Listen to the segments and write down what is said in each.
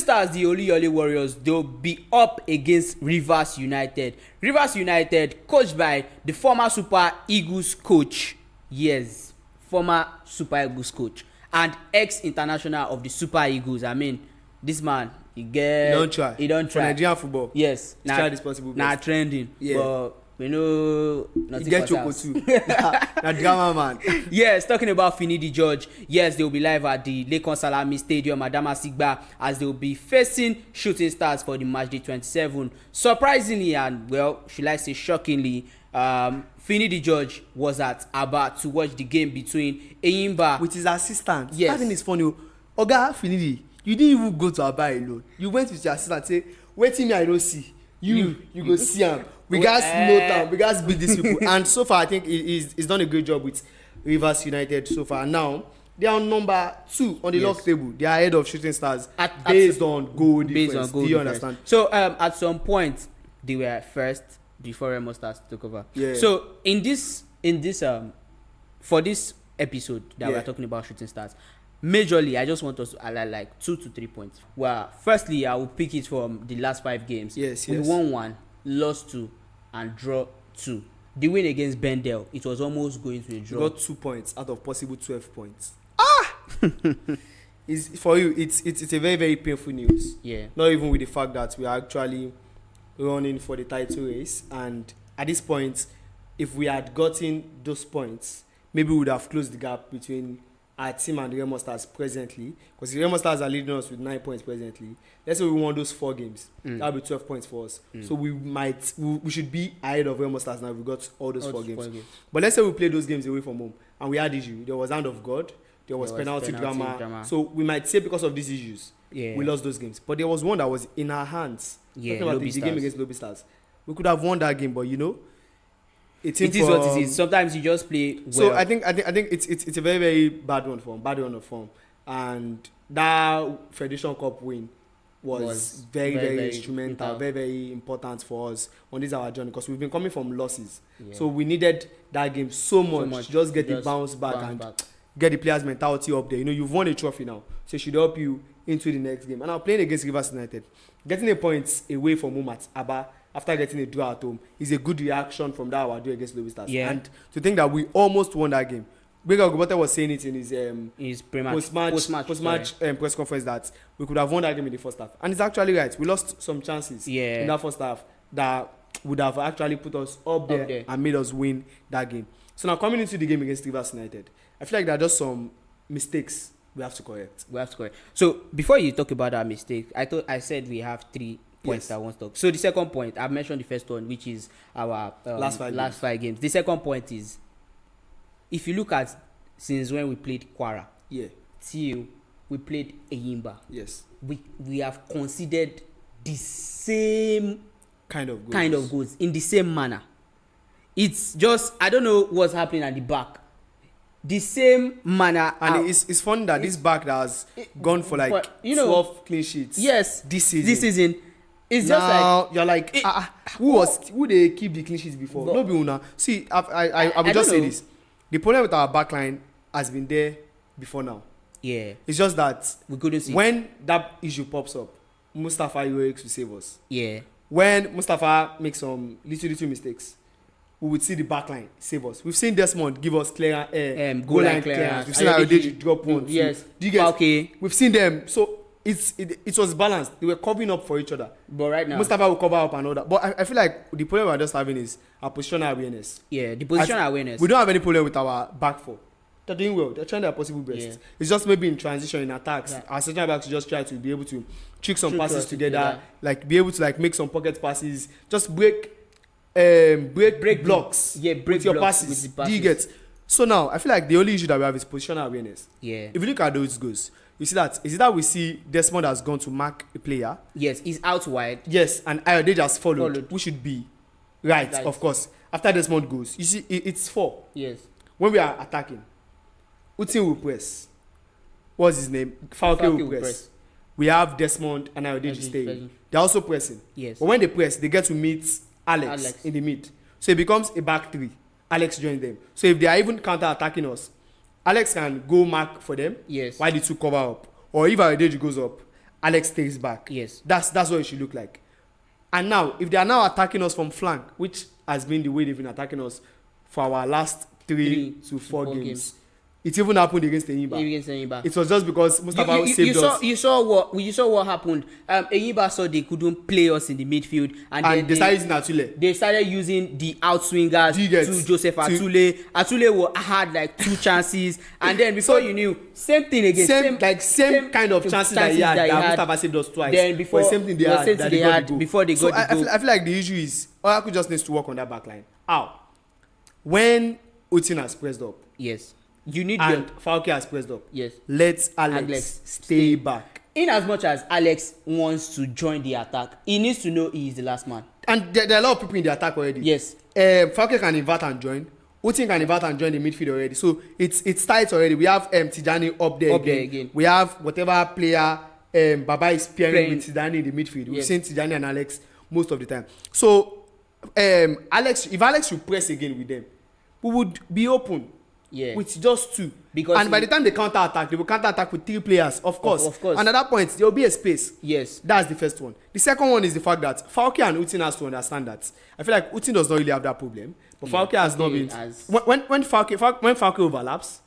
Stars, the Oluyole Warriors, they'll be up against Rivers United. Rivers United, coached by the former Super Eagles coach. Yes, former Super Eagles coach. And ex-international of the Super Eagles. I mean, this man, he don't try. For Nigerian football. Yes. Try this possible best. Now trending. Yeah. But we know nothing. Get Choco too. Na drama man. Yes, talking about Finidi George. Yes, they will be live at the Lekan Salami Stadium, Adama Sigba, as they will be facing Shooting Stars for the matchday 27. Surprisingly and well, should I say shockingly, Finidi George was at Aba to watch the game between Eyimba with his assistant. Yes. That thing is funny. Oga Finidi, you didn't even go to Aba alone. You went with your assistant. Say, waiting me, I don't see. You go see him. We guys know time. We guys beat these people. And so far, I think he's done a great job with Rivers United so far. Now, they are on number 2 on the log table. They are ahead of Shooting Stars based on goal difference. Do you understand? So, at some point, they were first before Remo Stars took over. Yeah. So, for this episode that we're talking about Shooting Stars, majorly, I just want us to highlight like 2 to 3 points. Well, firstly, I will pick it from the last 5 games. Yes. We won 1, lost 2, and draw 2. The win against Bendel, it was almost going to a draw. You got 2 points out of possible 12 points. For you, it's a very, very painful news. Yeah. Not even with the fact that we are actually running for the title race, and at this point, if we had gotten those points, maybe we would have closed the gap between our team and the Remo Stars presently, because the Remo Stars are leading us with 9 points presently. Let's say we won those 4 games, that would be 12 points for us. So we should be ahead of Remo Stars now if we got all those 4 games. But let's say we played those games away from home and we had issue. There was hand of God, there was penalty drama. So we might say because of these issues, we lost those games. But there was one that was in our hands. Yeah, talking about the game against Lobby Stars. We could have won that game, but you know, it is what it is. Sometimes you just play well. So I think it's a very, very bad run of form. And that Federation Cup win was very, very instrumental, very, very important for us on this our journey, because we've been coming from losses. So we needed that game so much to just get the bounce back and get the players' mentality up there. You know, you've won a trophy now, so it should help you into the next game. And I'm playing against Rivers United. Getting a point away from home at Aba after getting a draw at home is a good reaction from that our do against Lobby Stars. And to think that we almost won that game. Bega Ogobote was saying it in his post-match press conference that we could have won that game in the first half. And it's actually right. We lost some chances in that first half that would have actually put us up there and made us win that game. So now coming into the game against Rivers United, I feel like there are just some mistakes we have to correct. So before you talk about that mistake, I said we have 3 points that I want to talk. So the second point, I've mentioned the first one, which is our last 5 games. The second point is, if you look at since when we played Kwara, till we played Eyimba, we have considered the same kind of goals in the same manner. It's just, I don't know what's happening at the back. The same manner. And it's funny that this back that has gone for like 12 clean sheets. Yes. This season. It's now, just like you're like, who they keep the clean sheets before? No be una. See, I will just say this. The problem with our backline has been there before now. Yeah. It's just that we couldn't see when that issue pops up, Mustafa UX will save us. Yeah. When Mustafa makes some little mistakes, we would see the backline save us. We've seen Desmond give us clear goal line clearance. We've seen Ayodeji drop one. Yes. Do you get? Okay. We've seen them. So it was balanced. They were covering up for each other. But right now, Mustafa will cover up and all that. But I feel like the problem we're just having is our positional awareness. Yeah, the positional awareness. We don't have any problem with our back four. They're doing well. They're trying their possible best. Yeah. It's just maybe in transition, in attacks, our central backs just try to be able to trick some passes together, like be able to like make some pocket passes, just break blocks. Yeah, break with your passes. Do you get? So now I feel like the only issue that we have is positional awareness. Yeah. If you look at those goals, you see that is it that we see Desmond has gone to mark a player. Yes, he's out wide. Yes, and Ayodeji has followed. We should be right, of course. After Desmond goes, you see it's 4. Yes. When we are attacking, Utin will press. What's his name? Falke will press. We have Desmond and Ayodeji staying. They're also pressing. Yes. But when they press, they get to meet Alex in the mid. So it becomes a back 3. Alex joins them. So if they are even counter-attacking us, Alex can go mark for them. Yes. While the 2 cover up. Or if Ayodeji goes up, Alex stays back. Yes. That's what it should look like. And now, if they are now attacking us from flank, which has been the way they've been attacking us for our last 3 to 4 games. It even happened against Enyimba. It was just because Mustafa saved us. You saw what happened. Enyimba saw they couldn't play us in the midfield, and then they started using Atule. They started using the outswingers to Joseph Atule. Atule had like 2 chances, and then before you knew, same thing again. Same kind of chances that he had. That Mustafa saved us twice. Then before same thing they had before they got the goal. I feel like the issue is Oracle just needs to work on that back line. How? When Utin has pressed up. Yes. You need and Falke has pressed up. Yes. Let Alex stay back. In as much as Alex wants to join the attack, he needs to know he is the last man. And there are a lot of people in the attack already. Yes. Falke can invert and join. Utin can invert and join the midfield already. So it's tight already. We have Tijani up there again. We have whatever player Baba is pairing with Tijani in the midfield. We've seen Tijani and Alex most of the time. So if Alex should press again with them, we would be open. Yeah. With just 2. And by the time they counter attack, they will counter attack with 3 players, of course. Of course. And at that point, there will be a space. Yes. That's the first one. The second one is the fact that Falke and Utin has to understand that. I feel like Utin does not really have that problem. But Falke has not been. When Falke overlaps,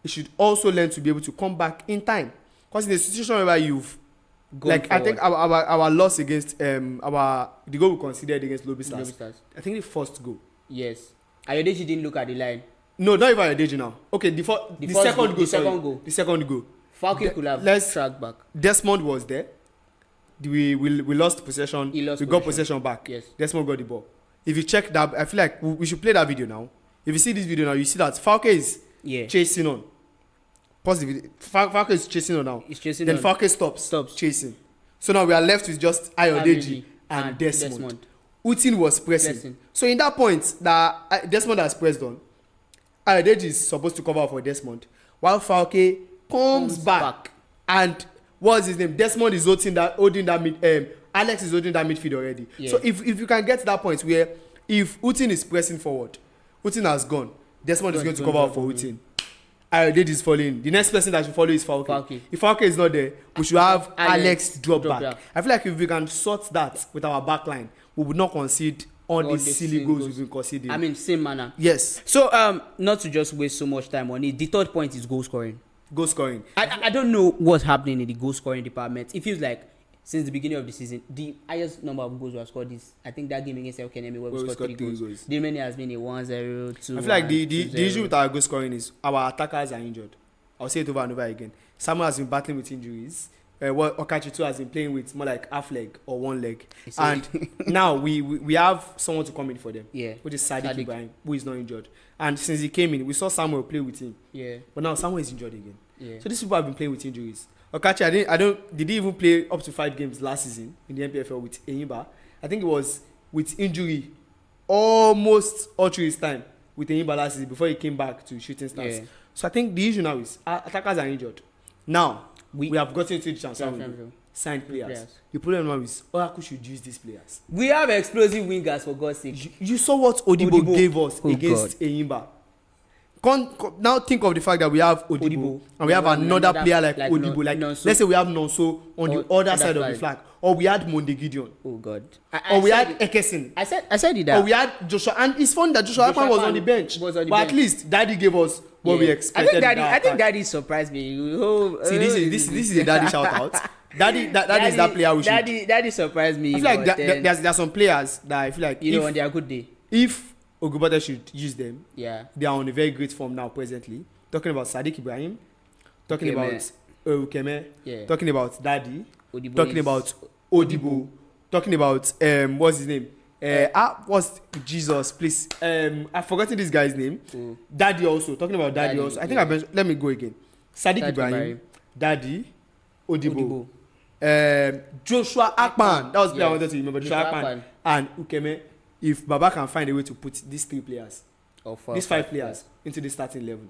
he should also learn to be able to come back in time. Because in the situation where you've I think our loss against the goal we considered against Lobby Stars. I think the first goal. Yes. Ayodeji didn't look at the line. No, not even Ayodeji now. Okay, the second goal. The second goal. Falke could have tracked back. Desmond was there. We lost possession. We got possession back. Yes. Desmond got the ball. If you check that, I feel like we should play that video now. If you see this video now, you see that Falke is chasing on. Pause the video. Falke is chasing on now. He's chasing then on. Falke stops chasing. So now we are left with just Ayodeji and Desmond. Utin was pressing. So in that point that Desmond has pressed on, Ayodeji is supposed to cover for Desmond, while Falke comes back. And what's his name? Desmond is holding that mid. Alex is holding that midfield already. Yeah. So if you can get to that point where if Utin is pressing forward, Utin has gone, Desmond is going to cover for Utin. Ayodeji is falling. The next person that should follow is Falke. If Falke is not there, we should have Alex drop back. I feel like if we can sort that with our back line, we would not concede all these silly goals we've been conceding. I mean, same manner. Yes. So, not to just waste so much time on it, the third point is goal scoring. I don't know what's happening in the goal scoring department. It feels like since the beginning of the season, the highest number of goals were scored is, I think, that game against Elkenemi where we scored 3 goals. The remaining has been a 1-0, 2. I feel like the issue with our goal scoring is our attackers are injured. I'll say it over and over again. Samuel has been battling with injuries. Okachi too has been playing with more like half leg or 1 leg, and now we have someone to come in for them, which is Sadiq Ibrahim, who is not injured. And since he came in, we saw Samuel play with him, but now Samuel is injured again. So these people have been playing with injuries. Okachi, did he even play up to 5 games last season in the NPFL with Enyimba? I think it was with injury almost all through his time with Enyimba last season before he came back to Shooting Stars. So I think the issue now is our attackers are injured. Now we have gotten to the chance. Signed players. The problem now is Oracle should use these players. We have explosive wingers, for God's sake. You saw what Odibo gave us against Enyimba. Now think of the fact that we have Odibo and we have another player like Odibo. Like let's say we have Nonso on the other side of the flag, or we had Monde Gideon. Oh God. Or we had Ekesin. I said it that. Or we had Joshua, and it's fun that Joshua Akpan was on the bench. But at least Daddy gave us what we expected. I think Daddy surprised me. See, this is a Daddy shout out. Daddy is that player we should. Daddy surprised me. I feel like there's some players that I feel like on their good day. If Ogubade should use them, they are on a very great form now presently. Talking about Sadiq Ibrahim, talking about Ukeme, talking about Daddy, talking about Odibo, talking about what's his name? What's Jesus? Please, I've forgotten this guy's name. Daddy also talking about Daddy also. I think I mentioned. Let me go again. Sadiq Ibrahim, Daddy, Odibo. Joshua Akpan. That was the player I wanted to remember. Joshua Akpan and Ukeme. If Baba can find a way to put these 3 players, these 5 players into the starting level,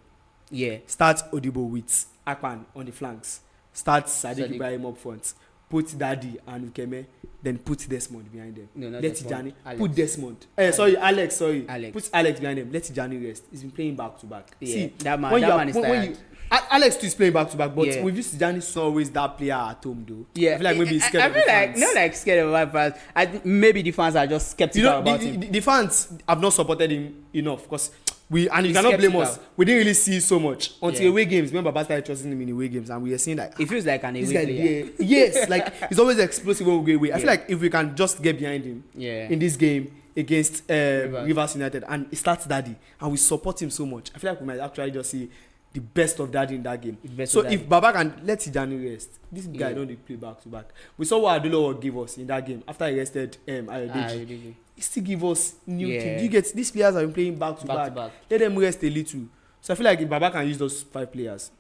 start Odibo with Akpan on the flanks, start Sadiq Ibrahim up front, put Daddy and Ukeme, then put Desmond behind them. Let Tijani put Desmond. Alex. Put Alex behind them. Let Tijani rest. He's been playing back to back. See, that man is tired. Alex too is playing back to back, but with this Tijani is always that player at home though. Yeah, I feel like maybe he's scared I of the feel like fans. not like scared of my fans. I think maybe the fans are just skeptical about him. The fans have not supported him enough because you cannot blame us. We didn't really see so much until away games. When Baba started trusting him in away games, and we were seeing like it feels like an away player. Yes, like he's always explosive when we go away. I feel like if we can just get behind him in this game against Rivers United and it starts Daddy and we support him so much, I feel like we might actually just see the best of Daddy in that game. So if Baba can let Tijani rest, this guy don't play back to back. We saw what Adulo gave us in that game after he rested Ayodeji. He still give us new things. You get these players have been playing back to back. Let them rest a little. So I feel like if Baba can use those 5 players,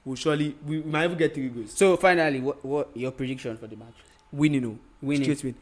we might even get 3 goals. So finally, what your prediction for the match? Winning. Straight win.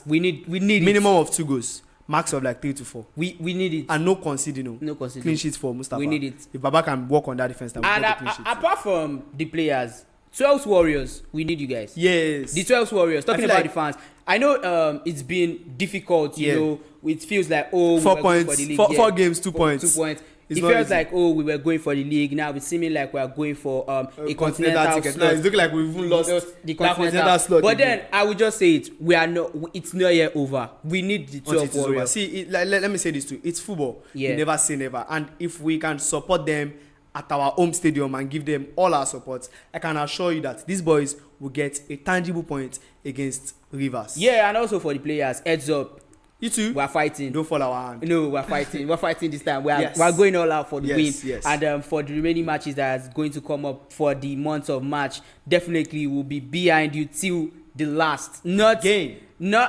We need minimum of 2 goals. Max of like 3 to 4. We need it. And no conceding. No conceding. Clean sheets for Mustafa. We need it. If Baba can work on that defense, then we get the clean sheet. Apart from the players, 12 Warriors, we need you guys. Yes. The 12 Warriors. Talking about the fans, I know it's been difficult. You know, it feels like 4 points for the league. 4 games, 2 points. 2 points. It feels like we were going for the league. Now it's seeming like we are going for a continental ticket. Now it's looking like we've even lost the continental slot. But then I would just say it. We are not. It's not yet over. We need the 12 Warriors. See, let me say this too. It's football. You never say never. And if we can support them at our home stadium and give them all our support, I can assure you that these boys will get a tangible point against Rivers. Yeah, and also for the players, heads up. You too. We're fighting. Don't fall our hand. No, we're fighting. We're fighting this time. We're going all out for the win. Yes. And for the remaining matches that are going to come up for the month of March, definitely we'll be behind you till the last. Not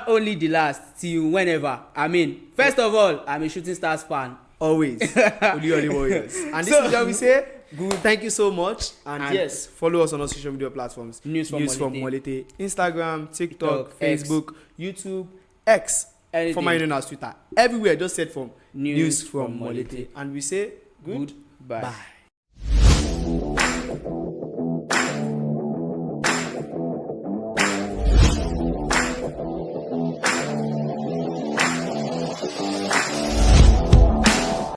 only the last, till whenever. I mean, first of all, I'm a Shooting Stars fan. Always. Only Warriors. And this is what we say. Good. Thank you so much. And yes, follow us on our social media platforms. News from Molete. Instagram, TikTok, Facebook, YouTube, X. Anything. Formerly known as Twitter. Everywhere, just search from News from Molete. And we say goodbye. Bye.